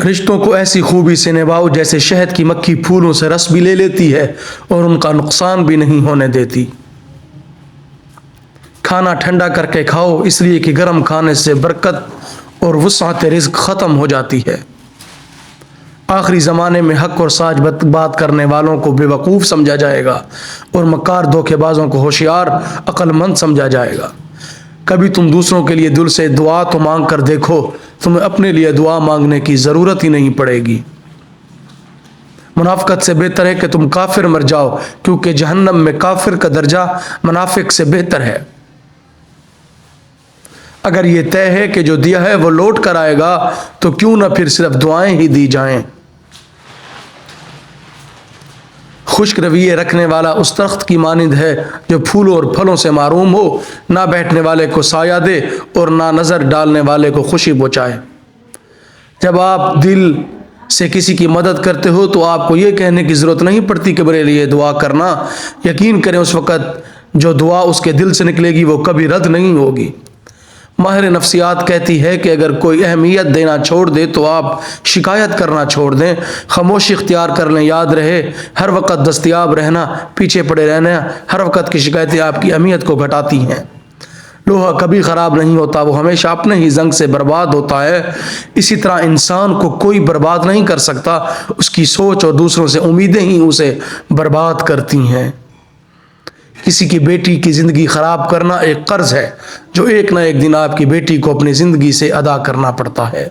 رشتوں کو ایسی خوبی سے نبھاؤ جیسے شہد کی مکھی پھولوں سے رس بھی لے لیتی ہے اور ان کا نقصان بھی نہیں ہونے دیتی۔ کھانا ٹھنڈا کر کے کھاؤ، اس لیے کہ گرم کھانے سے برکت اور وسعت رزق ختم ہو جاتی ہے۔ آخری زمانے میں حق اور سچ بات کرنے والوں کو بے وقوف سمجھا جائے گا اور مکار دھوکے بازوں کو ہوشیار عقل مند سمجھا جائے گا۔ کبھی تم دوسروں کے لیے دل سے دعا تو مانگ کر دیکھو، تمہیں اپنے لیے دعا مانگنے کی ضرورت ہی نہیں پڑے گی۔ منافقت سے بہتر ہے کہ تم کافر مر جاؤ، کیونکہ جہنم میں کافر کا درجہ منافق سے بہتر ہے۔ اگر یہ طے ہے کہ جو دیا ہے وہ لوٹ کر آئے گا تو کیوں نہ پھر صرف دعائیں ہی دی جائیں۔ خشک رویے رکھنے والا اس درخت کی مانند ہے جو پھولوں اور پھلوں سے محروم ہو، نہ بیٹھنے والے کو سایہ دے اور نہ نظر ڈالنے والے کو خوشی پہنچائے۔ جب آپ دل سے کسی کی مدد کرتے ہو تو آپ کو یہ کہنے کی ضرورت نہیں پڑتی کہ میرے لیے دعا کرنا۔ یقین کریں اس وقت جو دعا اس کے دل سے نکلے گی وہ کبھی رد نہیں ہوگی۔ ماہر نفسیات کہتی ہے کہ اگر کوئی اہمیت دینا چھوڑ دے تو آپ شکایت کرنا چھوڑ دیں، خاموشی اختیار کر لیں۔ یاد رہے، ہر وقت دستیاب رہنا، پیچھے پڑے رہنا، ہر وقت کی شکایتیں آپ کی اہمیت کو گھٹاتی ہیں۔ لوہا کبھی خراب نہیں ہوتا، وہ ہمیشہ اپنے ہی زنگ سے برباد ہوتا ہے۔ اسی طرح انسان کو کوئی برباد نہیں کر سکتا، اس کی سوچ اور دوسروں سے امیدیں ہی اسے برباد کرتی ہیں۔ کسی کی بیٹی کی زندگی خراب کرنا ایک قرض ہے جو ایک نہ ایک دن آپ کی بیٹی کو اپنی زندگی سے ادا کرنا پڑتا ہے۔